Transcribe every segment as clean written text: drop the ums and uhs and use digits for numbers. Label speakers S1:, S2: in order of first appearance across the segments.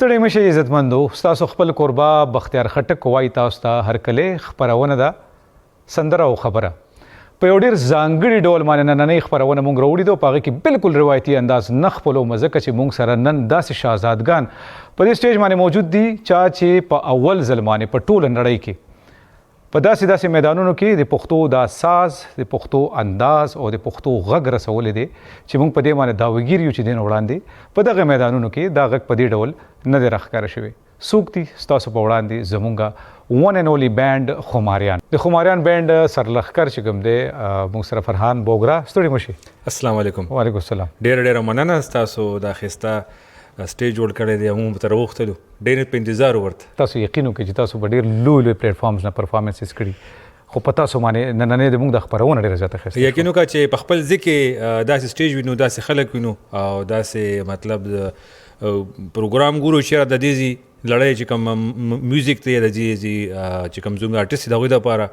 S1: ستړي مشه عزتمندو ستاسو خپل قربا بختیار خټک وای تاسو ته هرکله خبرونه ده سندره او خبره په یو ډیر ځانګړي ډول باندې نننۍ خبرونه مونږ راوړي دو پاغه کې بالکل روایتي انداز نه خپلو مزه چې مونږ سره نن داسې شاهزادګان په دې سټیج باندې موجود دي چې په اول ځلمانه په ټوله نړۍ کې په داسې میدانونو کې د پښتو د ساز د پښتو انداز او د پښتو غږ رسول دي چې موږ په دې باندې داوګیر یو چې دین وړاندې په دغه میدانونو کې دا غږ په دې ډول نه دی راښکاره شوی څوک دي ستاسو په وړاندې زمونږ ون اینڈ اونلی بینډ خماریان د خماریان بینډ سرلښکر چې کوم دی موږ سره فرحان بوګرا ستړي مشي
S2: السلام علیکم.
S1: وعلیکم السلام.
S2: ډېر مننه تاسو دا ښایسته سټیج جوړ کړی دی موږ ته راوختلو ډېر په انتظار ورته
S1: تاسو یقین وکړئ چې تاسو به ډېر لوی پلیټ فارمز نه پرفارمنسز کړي خو په تاسو باندې نننې د موږ د خبرونه ډېره زیاته ښه
S2: یقین وکړه چې په خپل ځکه داسې سټیج وینو داسې خلک وینو او داسې مطلب پروګرام ګورو چې د دې لړۍ چې کوم میوزیک دی د دې چې کوم زموږ آرټیست د هغوی دپاره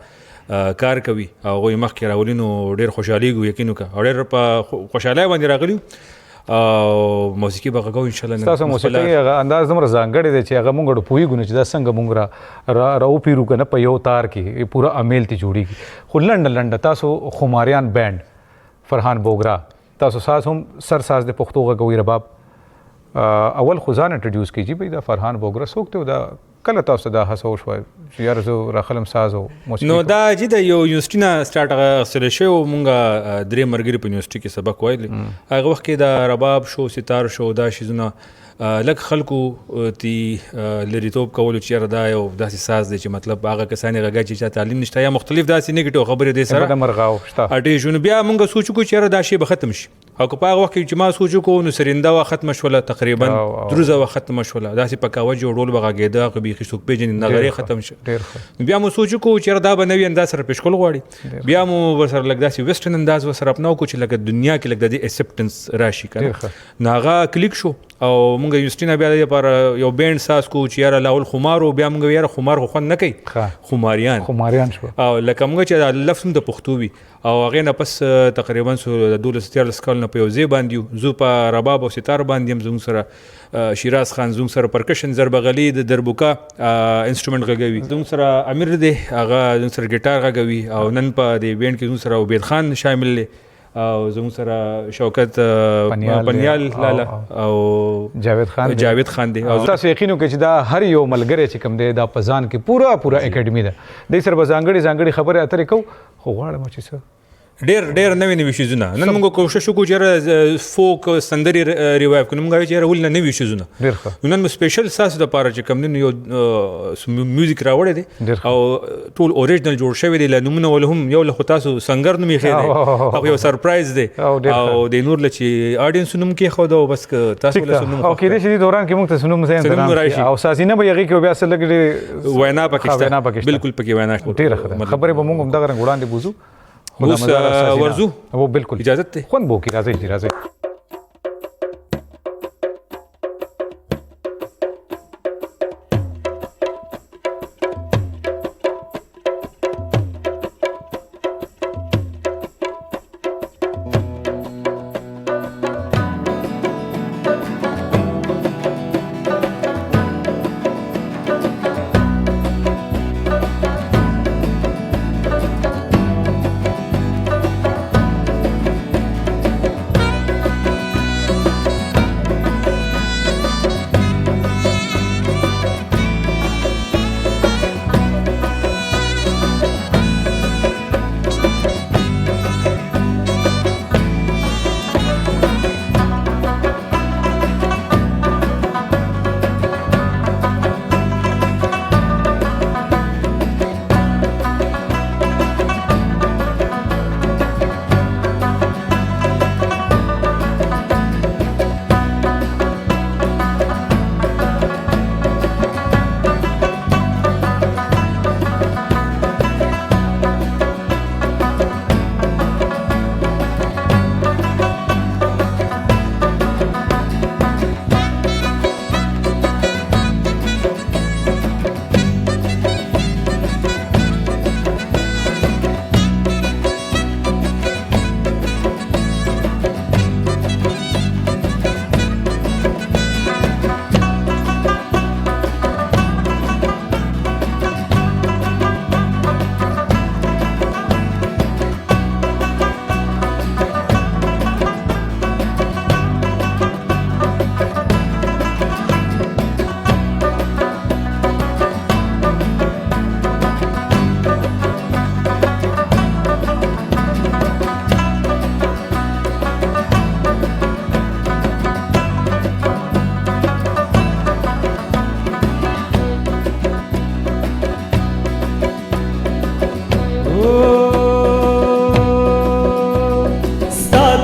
S2: کار کوي او هغوی مخکې راولي نو ډېر خوشحالېږو یقین وکړه او ډېر په خوشحالۍ باندې راغلي او موسیقي به غږو ان شاء الله.
S1: تاسو موسیقي هغه انداز دومره ځانګړی دی چې هغه مونږ پوهېږو چې دا څنګه مونږ راوپیرو که نه په یو تار کې پوره امیل ته جوړېږي خو لنډه تاسو خماریان بینډ فرحان بوګرا تاسو ساز هم سر ساز د پښتو غږوي رباب اول خو ځان انټروډیوس کیږي بھئی دا فرحان بوګرا څوک دی دا کله تاسو دا هڅه وشوه چې یاره زه راخلم ساز او موسیقي
S2: نو دا چې د یو یونیورسټي نه سټارټ اخیستلی شوی و مونږ درې ملګري په یونیورسټي کې سبق ویلی هغه وخت کې د رباب شو ستار شو دا شیزونه لږ خلکو تی لریتوب کولو چې یاره دا یو داسې ساز دی چې مطلب هغه کسان یې غږی چې چا تعلیم نشته یا مختلف داسې نیګیټیو خبرې دی سره
S1: د مرغاو شته
S2: اټیشن بیا مونږ سوچ وکړو چې یاره دا شی به ختم شي او که په هغه وخت کې چې ما سوچ وکړو نو سرینده وه ختمه شوله تقریبا دروزه وه ختمه شوله داسې په کاوه جوړول به غږېده هغه بیخي څوک پېژني نغرې ختم شه بیا مو سوچ وکړو چې یاره دا به نوي انداز سره پیش کول غواړي بیا مو ورسره لږ داسې ویسټرن انداز ورسره اپناو کړو چې لکه دنیا کې لږ د دې ایکسپټنس راشي که نه نو هغه کلیک شو او مونږ یونیورسټي نه بیا د لپاره یو بینډ ساز کو چې یاره لاول خمار و بیا مونږ یاره خمار خو خوند نه کوي خماریان شو او لکه مونږ چې دا لفظ هم د پښتو وي او هغې نه پس تقریبا د 12-13 کال نه په یو ځای باندې یو زه په رباب او ستار باندې یم زموږ سره شیراز خان زموږ سره پرکشن ضربغلي د دربوکا انسټرومنټ غږوي زموږ سره امیر دی هغه زموږ سره ګیټار غږوي او نن په دې بینډ کې زموږ سره عبید خان شامل دی او زموږ سره شوکت پنیال لالا او جاوید خان دی او
S1: تاسو یقین وکړئ چې دا هر یو ملګری چې کوم دی دا په ځان کې پوره اکیډمي ده دوی سره به ځانګړي خبرې اترې کوو خو غواړم چې څه
S2: ډېر نوي شیزونه نن موږ کوشش وکړو چې فوک سندرې ریوایو کړو موږ چې ولې نوي شیزونه نن مو سپیشل ساز دپاره چې کوم یو میوزیک راوړی دی او ټول اوریجنل جوړ شوی دی نومونه ول هم یو له خو تاسو سنګر نوم یې ښی دی او یو سرپرایز دی او د نور له چې آډینس نوم کېښود او بس تاسو له نوم
S1: او کېدای شي دوران کې موږ ته نوم ځای او سازینه به هغې کې بیا څه لږ
S2: وینا پکې بالکل پکې وینا
S1: ډېره ښه خبرې به موږ هم دغه رنګ وړاندې بوزو
S2: اوس ورزو
S1: او بالکل
S2: اجازت ته
S1: خوند بو کی راځي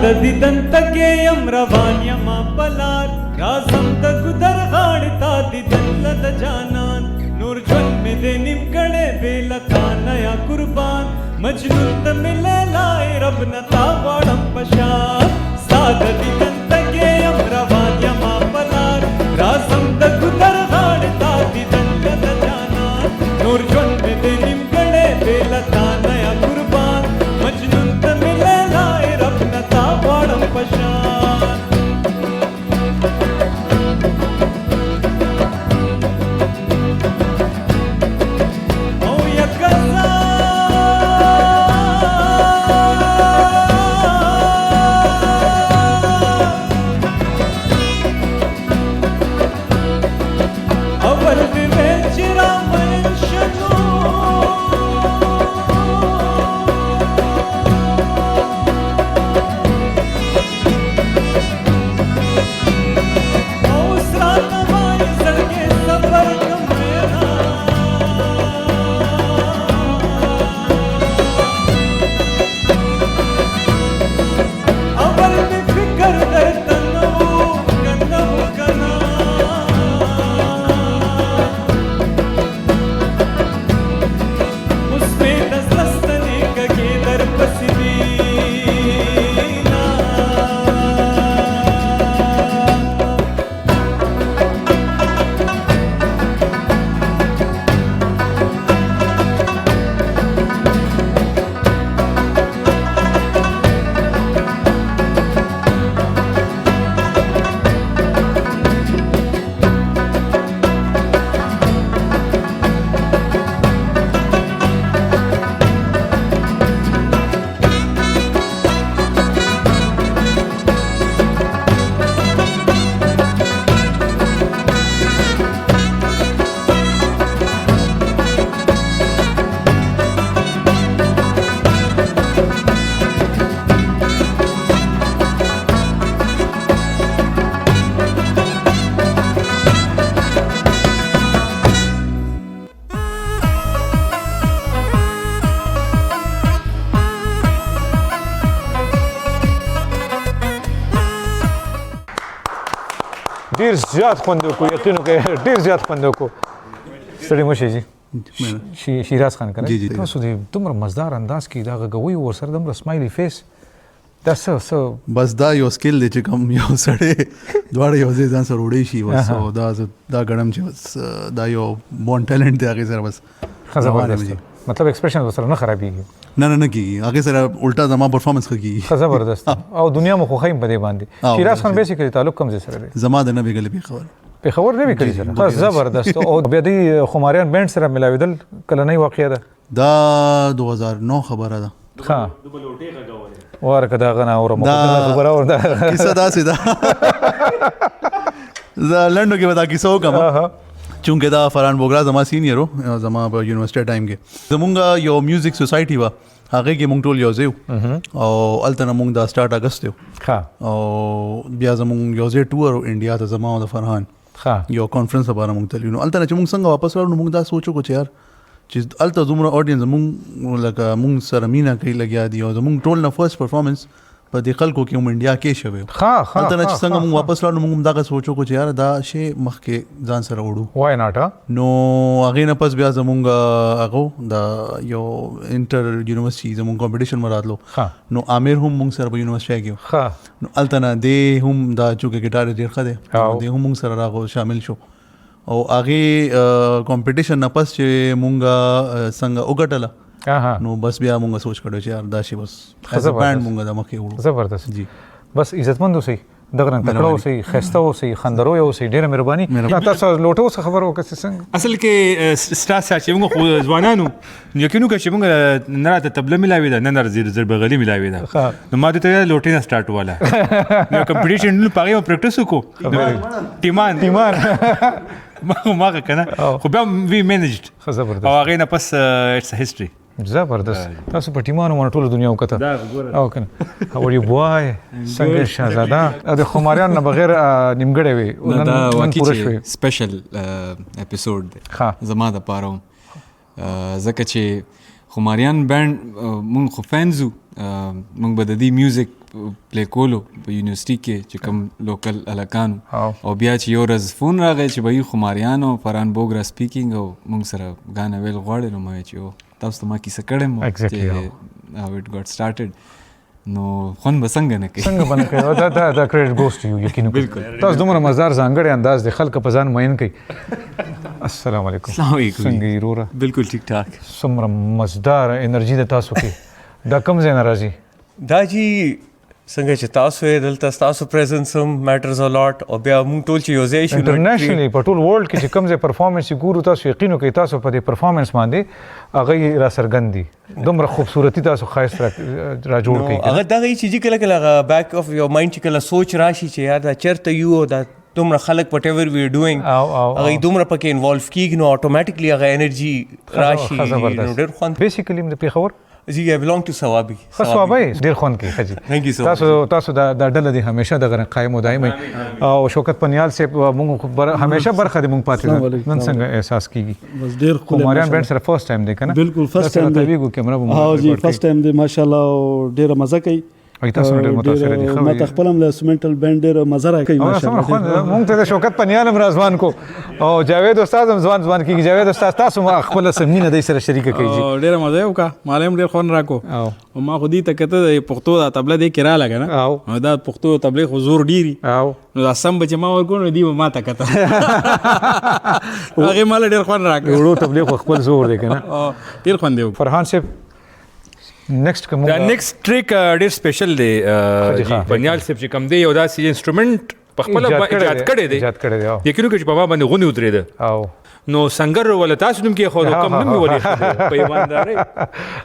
S3: د دیدن تکې یم روان یما پلار راځم د ګودر غاړې تا دیدن له د جانان نور ژوند مې دې نیم کړی بې له تا نه یا قربان مجنون ته مې لیلای رب نه تا غواړم په شان ستا د دیدن تکې یم روان یما پلار راځم د ګودر غاړې تا دیدن له د جانان نور ژوند مې دې نیم کړی بې له تا نه یا قربان مجنون ته مې لیلای رب نه تا غواړم په شان
S1: ډیر زیات خوند وکړو یقین وکړئ ډیر زیات خوند وکړو ستړي مشي جی شیراز خان کنه تاسو دې دومره مزدار انداز کې دا غوي ورسره دومره سمایلی فیس دا څه
S4: بس دا یو سکل دی چې کوم یو سړی دواړه یو ځای ځان سره وړی شي بس دا ګڼم چې بس دا یو بون ټیلنټ دی هغې سره بس
S1: مطلب ایکسپریشن ورسره نه خرابېږي
S4: نه کېږي هغې سره الټا زما پرفارمنس ښه کېږي
S1: ښه زبردست او دنیا مو خوښوي په دې باندې شیراز خان بیسیکلي تعلق کوم ځای سره دی
S4: زما د نوې ګلې
S1: پېښور نوې کلي سره ښه زبردست او بیا د خماریان بینډ سره ملاوېدل کلنۍ واقعه ده
S4: دا 2009 خبره ده
S1: ښه ورکه دغه نه اورم خبره اورده
S4: کیسه داسې ده زه لنډو کې به دا کیسه وکړم چونکې دا فرحان بوګرا زما سینیر و زما په یونیورسټي ټایم کې زمونږ یو میوزیک سوسایټي وه هغې کې مونږ ټول یو ځای وو او هلته نه مونږ دا سټارټ اګست یو او بیا زمونږ یو ځای ټور و انډیا ته زما او د فرحان یو کانفرنس لپاره مونږ تللي نو هلته نه چې مونږ څنګه واپس راغلو نو مونږ دا سوچ وکړو چې یار چې هلته دومره اډینس زمونږ لکه مونږ سره مینه کوي لګیا دي او زمونږ ټول نه فرست پرفارمنس په دې خلکو کې هم انډیا کې شوی هلته نه چې څنګه مونږ واپس راغلو مونږ دغه سوچ وکړو چې یار دا شی مخکې ځان سره وړو
S1: وای ناټ
S4: نو هغې نه پس بیا زمونږ هغه د یو انټر یونیورسټي زمونږ کمپټیشن مو راتلو نو عامر هم مونږ سره په یونیورسټي کې نو هلته نه دی هم دا چونکې ګیټار ډېر ښه دی دی هم مونږ سره راغو شامل شو او هغې کمپټیشن نه پس چې مونږ څنګه وګټله نو بس بیا مونږ سوچ کړو چې یار دا شی بس ایز ا بینډ مونږ د مخکې وړو
S1: زبردست جی بس عزتمند اوسئ دغه رنګ تکړه اوسئ ښایسته اوسئ خندروي اوسئ ډېره مهرباني تاسو لوټه اوس خبر وکړئ څنګه
S2: اصل کې ستا چې موږ خو ځوانانو یقینو که چې موږ نه راته طبله میلاوي ده نه زر بغلي میلاوي ده نو ما ته لوټې نه سټارټ واله نو کمپټیشن نو پاره پریکټیس وکړو ټیمان ما کنه خو بیا وی مینجډ
S1: زبردست
S2: او هغه نه پس اټس هیستوري
S1: زبردست تاسو په ټیمانو باندې ټول دنیا وکړه او کنه هاو ار یو بوای څنګه شهزاده د خماریان نه بغیر نیمګړی وي
S5: نن پوره شوی سپیشل اپیسوډ دی زما د پاره ځکه چې خماریان بینډ مونږ خو فینز وو مونږ به د دې میوزیک پلی کولو په یونیورسټي کې چې کوم لوکل هلکانو او بیا چې یو ورځ فون راغی چې به یو خماریان او فرحان بوګرا سپیکینګ او مونږ سره ګانه ویل غواړي نو ما ویل چې تاسو ته ما کیسه کړې مو چې how it got started نو خوند به څنګه نه کوي
S1: څنګه به نه کوي دا کریډټ ګوز ټو یو یقینا تاسو دومره مزدار ځانګړی انداز د خلک په ځان مین کوي السلام علیکم څنګه یې وروره
S5: بالکل ټیک ټاک
S1: څومره مزدار انرژي د تاسو کې دا کوم ځای نه راځي
S6: دا جی څنګه چې تاسو یې دلته ستاسو پریزنس هم میټرز ا لاټ او بیا موږ ټول چې یو ځای شو
S1: انټرنیشنلی په ټول ورلد کې چې کوم ځای پرفارمنس ګورو تاسو یقین وکړئ تاسو په دې پرفارمنس باندې هغه را څرګند دي دومره خوبصورتي تاسو ښایست را جوړ کړئ
S6: هغه دغه چې کله کله هغه بیک اف یور مایند چې کله سوچ راشي چې یار دا چېرته یو دا دومره خلک وټ ایور وی ډوینګ هغه دومره پکې انوالو کیږي نو اتوماتیکلی هغه انرژي راشي نو ډېر خوند
S1: بیسیکلی د پیښور
S6: زی I belong to ثوابي
S1: ثوابي ډیر خوند کوي خجی تاسو دا ډله دي همیشه د قائم او دایمي او شوکت پنیال سے مونږ همیشه برخه دي مونږ پاتې نن څنګه احساس کیږي
S7: بس ډیر خو
S1: ماریان بینډ سره فرست ټایم دی کنه
S7: بالکل فرست ټایم دی
S1: کیمرا
S7: ها جی فرست ټایم دی ماشاءالله ډیر مزه کوي
S1: او تاسو ډېر متاثر دي خو
S7: ما خپل هم له سمنټل بینډ ډېر مزه راکوي
S1: ماشاءالله مونږ ته شوکت پنیال هم رازوان کو او جاوید استاد هم ځوان کیږي جاوید استاد تاسو ما خپل سمینه د سره شریک کیږي
S8: ډېر مزه یو کا مالم ډېر خون راکو او ما خو دې ته کته د پښتو د تبله دې کرا لګا نه او دا پښتو تبلیغ حضور ډيري
S1: او
S8: نو دا سم بچ ما ورکو نو دی ما ته کته هغه مال ډېر خون راکو
S1: ورو تبلیغ خپل زور دی کنه
S8: ډېر خون دی
S1: فرحان صاحب نیکسٹ کوم
S2: دا نیکسٹ ټریک ډیر سپیشل دی بنیال صاحب چې کوم دی یو داسې انسټرومنټ په خپل ایجاد کړی دی یقینو کې چې په ما باندې غونې ودرېده
S1: او
S2: نو سنگر ولا تاسو نوم کې خو کوم نوم ولې په ایمانداري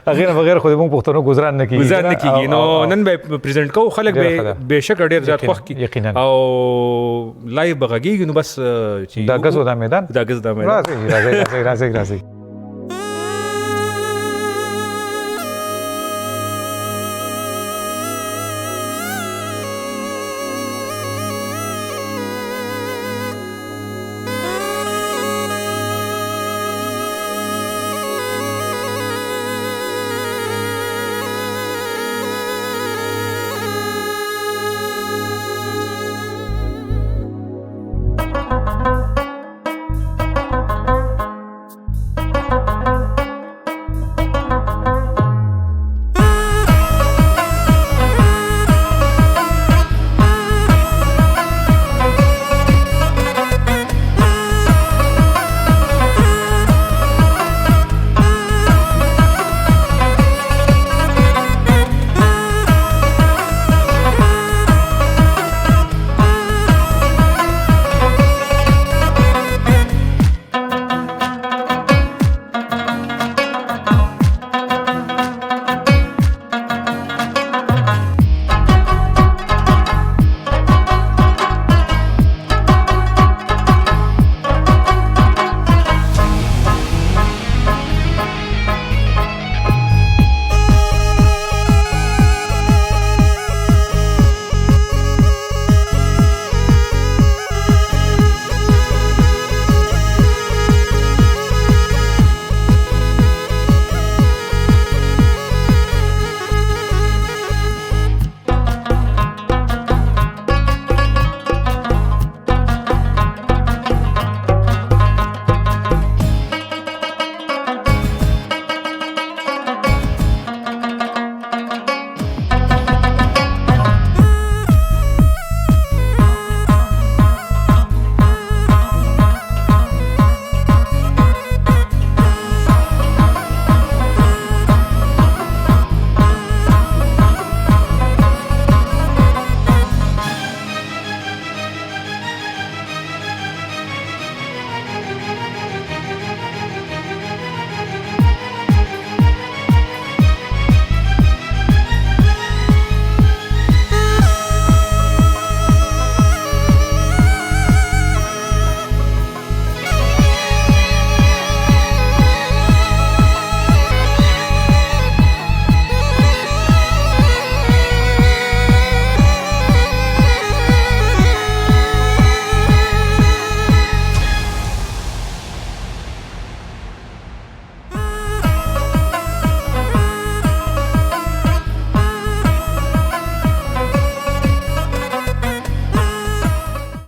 S1: هغه بغیر خو موږ پښتنو گزاران نه
S2: کیږي نو نن به پریزنټ کو خلک به بهشکه ډیر زیات خوښ کی او لایو بغږیږي نو بس
S1: دا غزو دا میدان راځي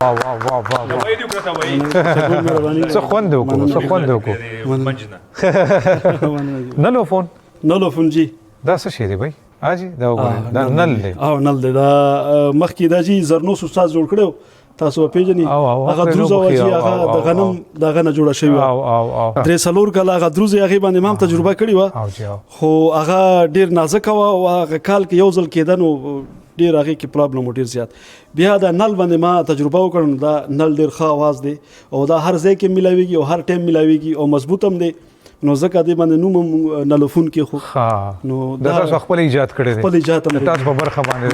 S1: واه واه واه واه
S2: وای دې کړه وای
S7: مهرباني
S1: څه خوند وکړو څه خوند وکړو
S2: منجنه
S1: نلو فون
S7: نلو فون جی
S1: دا څه شی دی بھائی اجي دا وګورئ دا نل دی
S7: او نل دی دا مخکې دا جی زرنوس استاد جوړ کړو تاسو پیژنې هغه دروزه و چې هغه د غنم دغه نه جوړه شوی
S1: او او او
S7: درې سلور کله هغه دروزه هغه باندې ما تجربه کړې و خو هغه ډیر نازک و او هغه کال کې یو ځل کېدنو ډیر هغه کې پرابلم ډیر زیات بیا دا نل باندې ما تجربه وکړم دا نل ډیر ښه आवाज دی او دا هر ځای کې ملاويږي او هر ټایم ملاويږي او مضبوط هم دی نو ځکه دې باندې نوم نلوفون کې خو
S1: نو دا تاسو خپل ایجاد کړی دی
S7: خپل ایجاد هم
S1: تاسو په برخه باندې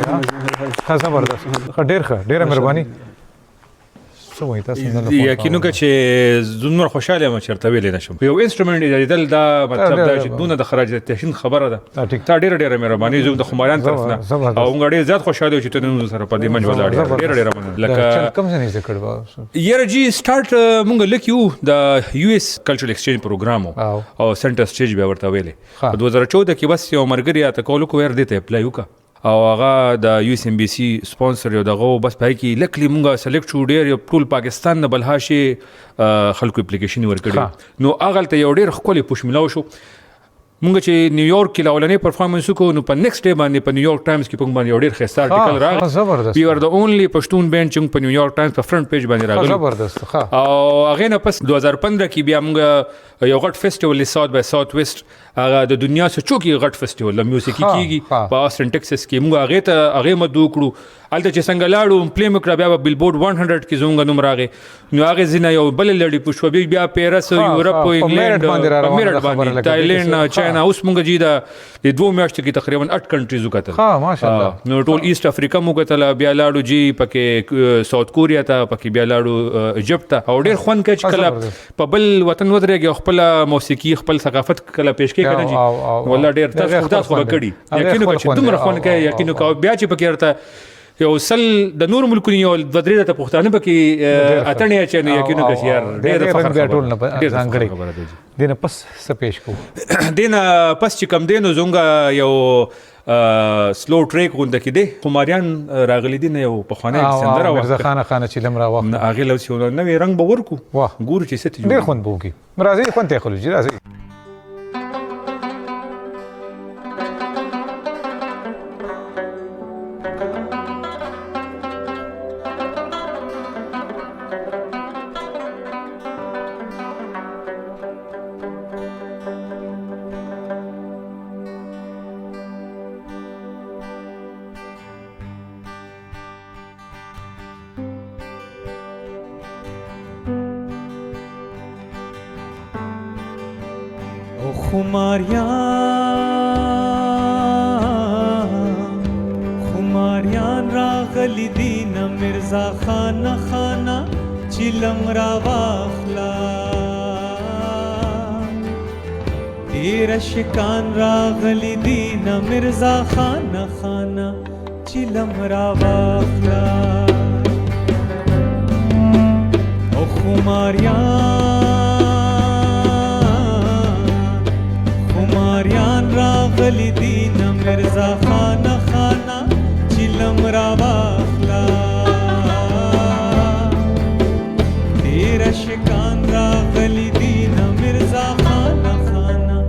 S1: ښه زبردست ډیر مهرباني سوي تاسو نه
S2: یقینو چې زموږ خوشاله ما چرته ویل نشم یو انسټرومنت دی دل دا مطلب دا چې دونه د خراج تهشین خبره ده تا ډیر مهرباني زوم د خماران طرف نه او غړي زیات خوشاله چې ته نن سره په دې منځ ولاړ ډیر لکه
S1: کوم څه نه ذکر با
S2: یره جی سٹارټ مونږ لیکيو د یو اس کلچرل ایکسچینج پروګرام او سنټر سټیج به ورته ویلې 2014 کې بس یو مرګري ته کول کو ور دته اپلای وکړه او هغه د یو اس ام بي سي سپانسر یو دغه بس پای کې لکلی مونږه سلیکټ شو ډیر یو ټول پاکستان نه بلهاشي خلکو اپلیکیشن ورکړي نو هغه ته یو ډیر خولي پوش ملاو شو مونږ چې نیویارک کې لاولنې پرفارمنس کو نو په نیکسټ ډے باندې په نیویارک ټایمز کې په باندې ډیر خسته آرټیکل راغی
S1: زبردست
S2: وی ار د اونلی پښتون بینډ چې په نیویارک ټایمز په فرنٹ پیج باندې راغلی
S1: زبردست ښه
S2: او هغه نه پس 2015 کې بیا مونږ یو غټ فیسټیوال ساوث بای ساوث ویسټ هغه د دنیا څخه چوکي غټ فیسټیوال د میوزیکي کیږي په آسټن ټکساس کې مونږ هغه مدو کړو الته چې څنګه لاړو پلی مکړه بیا بیلبورډ 100 کې زونګ نوم راغی نو هغه زینه یو بل لړی پښو بیا پیرس یورپ او انګلند میرټ باندې تایلند چاینا اوس مونږ جی دا د دوه میاشتو کې تقریبا 8 کنټریز وکړل
S1: ها ماشاءالله
S2: نو ټول ایست افریقا مو کتل بیا لاړو جی پکې ساوث کوریا ته پکې بیا لاړو ایجپت ته او ډیر خوند کچ کله په بل وطن ودرېږي خپل موسیقي خپل ثقافت کله پېښ کې کنه جی والله ډیر تاسو خو کړي یقینو چې دومره خوند کوي یقینو کو بیا چې پکې ورته یو سل د نور ملکونو یو د درې ته پښتانه پکې اتنې چې یقینو کې یار ډیر فخر
S1: ټول نه ځانګړي دینه پس سپېښ کو
S2: دینه پس چې کم دینو زونګه یو سلو ټریک غونډه کې دي خماریان راغلي دي نه یو په خانه سندره
S1: مرزا خان چې لمرا وخت
S2: هغه لو چې نو رنگ به ورکو ګورو چې ست
S1: ډیر خوند بوږي مرزا خوند ته خلوجي راځي
S3: خماریان راغلی دین مرزا خانه خانه چیلم را واخلا ډیر شکان راغلی دین مرزا خانه خانه چیلم را واخلا او خماریان راغلی دین مرزا خانه خانه چیلم را واخلا ډیر شکان راغلی دین مرزا خانه خانه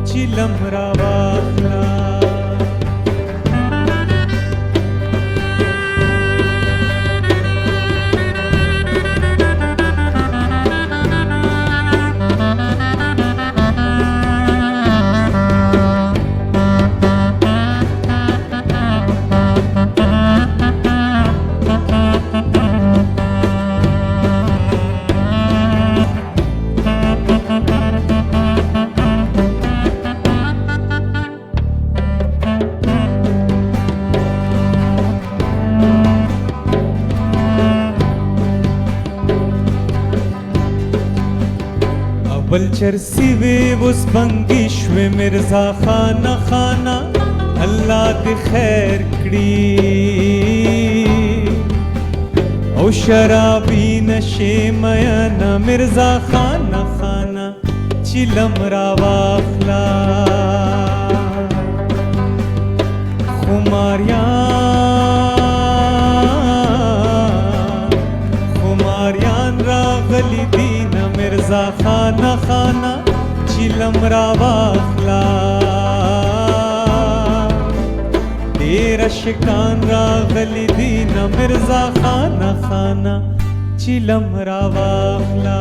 S3: چیلم را واخلا بل چرسی وی وس بنگی شوی مرزا خانه خانه الله دې خیر کړي او شرابی نشي میانا مرزا خانه خانه چیلم را واخلا خانه خانه چیلم را واخلا ډېر عاشقان راغلي دي نه مرزا خانه خانه چیلم را واخلا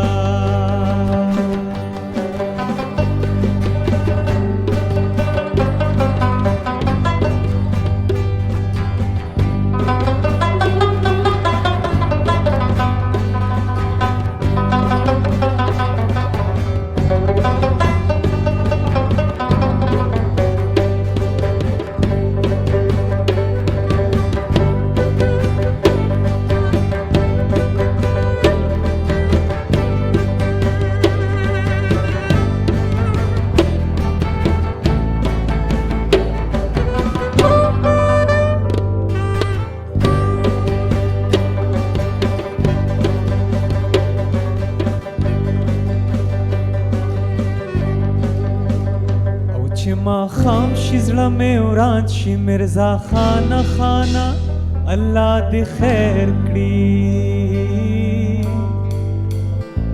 S3: ما خام شي زړه مې وران شي مرزا خانه خانه الله دې خیر کړي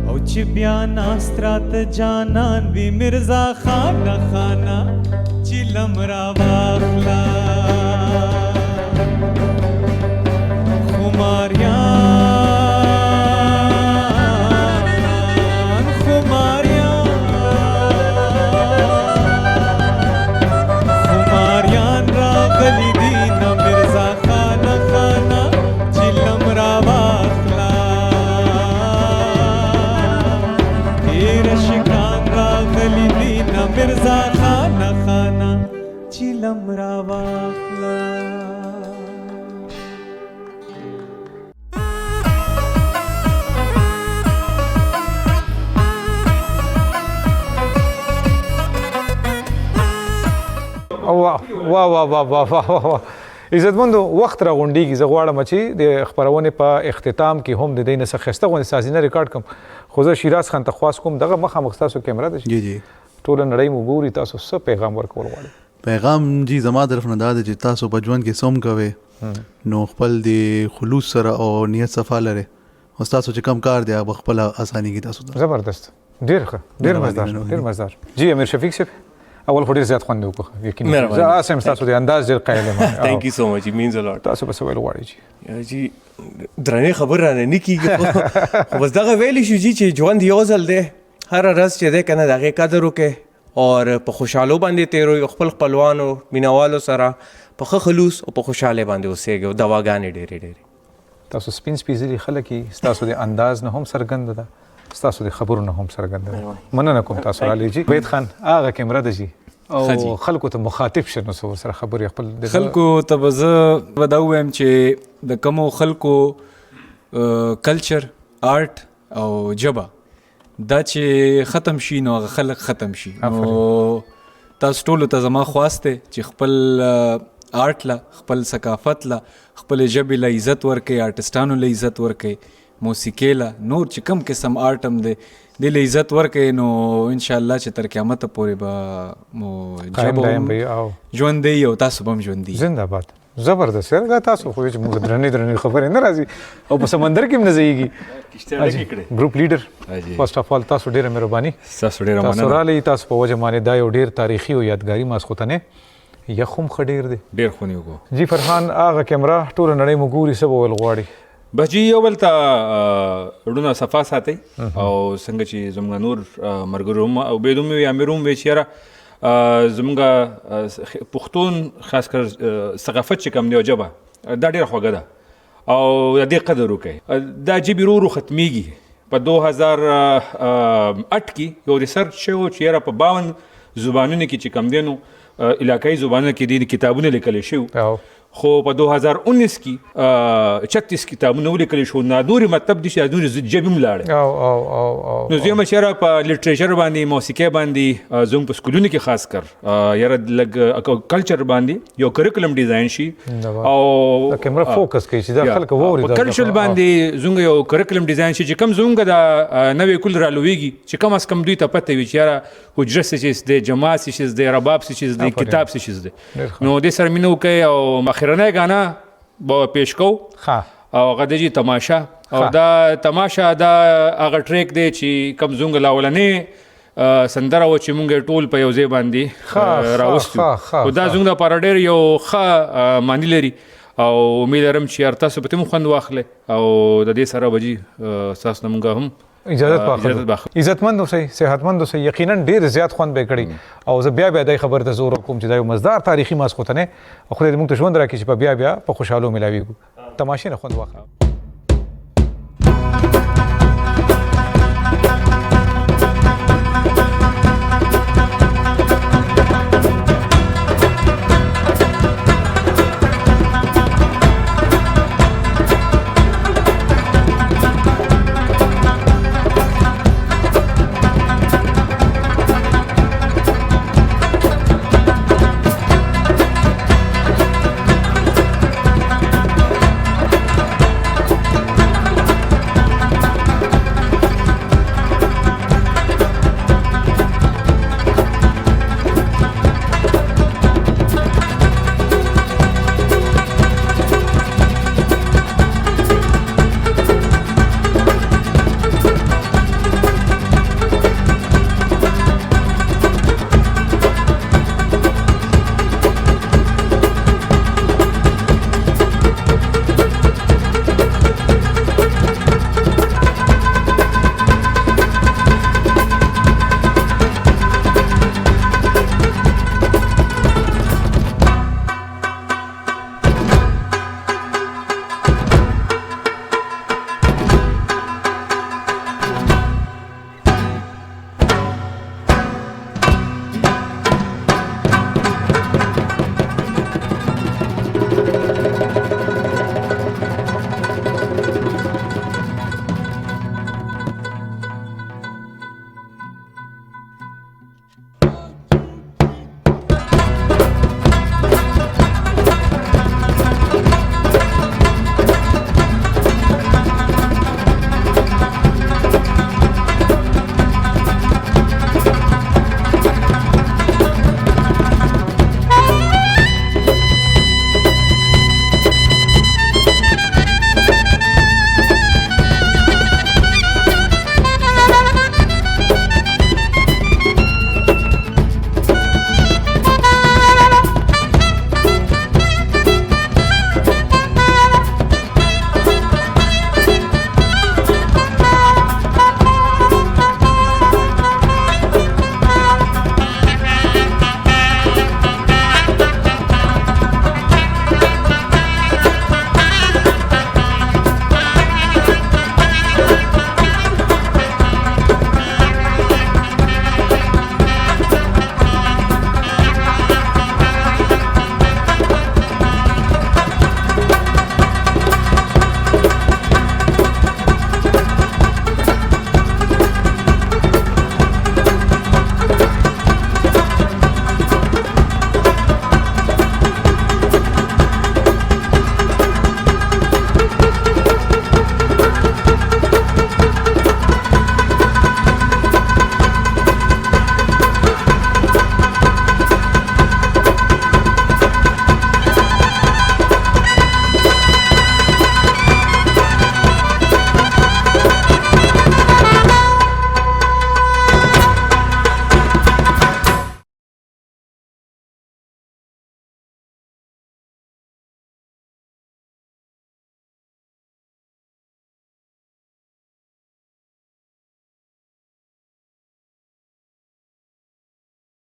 S3: او چې بیا ناست راته جانان وي مرزا خانه خانه چیلم را واخلا خماریان راغلی دی نه مرزا خانه خانه چیلم را واخلا ډېر عاشقان راغلی دی نه مرزا خانه خانه چیلم را واخلا
S1: واه واه واه واه واه عزتمندو وخت را غونډیږي زه غواړم چې د خبرونې په اختتام کې هم د دې نه څه ښایسته غوندې سازینه ریکارډ کړم خو زه شیراز خان ته خواست کوم دغه مخامخ ستاسو کیمره ده
S4: جی جی
S1: ټوله نړۍ مو ګوري تاسو څه پیغام ورکول غواړئ
S4: پیغام جی زما طرف نه دا دی چې تاسو په ژوند کې څوم کوئ نو خپل د خلوص سره او نیت صفا لرئ او تاسو چې کم کار دی هغه خپله اساني کې تاسو ته
S1: زبردست ډېر ښه ډېر مزدار جی امیر شفیق صاحب اول خو ډېر زیات خوند یې وکړو یقیني زه هسې هم ستاسو د انداز ډېر قایل یم
S6: Thank you so much. It means a lot.
S1: تاسو به څه ویل غواړئ
S6: جی درنې خبر رانه نه کېږي خو بس دغه ویلی شو جي چې ژوند یو ځل دی هره ورځ چې دی که نه د هغې قدر وکړئ او په خوشحالو باندې تېروئ خپل خپلوانو مینهوالو سره په ښه خلوص او په خوشحالۍ باندې اوسېږئ او دواګانې ډېرې ډېرې
S1: تاسو سپین سپېڅلي خلک یې ستاسو د انداز نه هم څرګنده ده ستاسو د خبرو نه هم څرګنده ده مننه کوم تاسو رالی جي وحید خان هغه کیمره ده جي او خلکو ته مخاطب شه نو څه ورسره خبرې خپل
S5: خلکو ته به زه به دا ووایم چې د کومو خلکو کلچر آرټ او ژبه دا چې ختم شي نو هغه خلک ختم شي نو تاسو ټولو ته زما خواست دی چې خپل آرټ له خپل ثقافت له خپل ژبې له عزت ورکړئ آرټسټانو له عزت ورکړئ موسیقۍ له نور چې کم قسم آرټ هم دی دې له عزت ورکړئ نو انشاءالله چې تر قیامته پورې به مو ژبه ژوندی او تاسو به هم ژوندي
S1: زنده باد زبردست یاره تاسو خو چې موږ درنې خبرې نه راځي او په سمندر کې هم نه ځایږي ګروپ لیډر فرست اف آل تاسو ډېره مهرباني
S2: تاسو ډېره مننه
S1: تاسو رالی تاسو په وجه باندې دا یو ډېر تاریخي او یادګاري ماسخوتنې یخ هم ښه ډېر دی
S2: ډېر خو نه وګو
S1: جي فرحان هغه کیمره ټوله نړۍ مو ګوري څه به ویل غواړي
S2: بس جی یو بل ته وروڼه صفا ساتئ او څنګه چې زموږ نور ملګرو هم او بید هم وي امیر هم وي چې یاره زموږ پښتون خاص کر ثقافت چې کوم دی او ژبه دا ډېره خوږه ده او د دې قدر وکړئ دا ژبې ورو ورو ختمیږي په 2008 کې یو ریسرچ شوی و چې یاره په 52 زبانونو کې چې کوم دی نو علاقایي زبانونو کې دې کتابونه لیکلی شوي خو په 2019 کې 36 کتابونه ولیکل شو نادوري مطلب دي چې نادوري ژبې هم لاړې نو زه مشره په لټریچر باندې موسیقي باندې زوم په سکولونو کې خاص کر یاره لګ کلچر باندې یو کریکولم ډیزاین شي او
S1: کیمرا فوکس کوي چې دا خلک ووري
S2: په کلچر باندې زوم یو کریکولم ډیزاین شي چې کم زوم د نوې کول رالويږي چې کم اس کم دوی ته پته وي چې یاره حجره چې د جماعت چې د رباب چې د کتاب چې د نو د سره مينو کوي او اخرنه غانا با پیش کو او غدجی تماشا او دا تماشا دا هغه ټریک دی چې کم زونګ لاولنې سندره و چې مونږ ټول په یو ځای باندې راوستو او دا زونګ د پاره ډېر یو ښه معنی لري او امید لرم چې هر تاسو به ته خوند واخلئ او د دې سره به جي ستاسو نه مونږ هم
S1: اجازت عزتمند اوسئ صحتمند اوسئ یقینا ډېر زیات خوند به کړي او زه بیا دا خبر ته زور کوم چې دا یو مزدار تاریخي ماسخوتنه خو دې موږ ته ژوند راکړي چې په بیا په خوشحالو ملاويږو تماشې نه خوند واخلو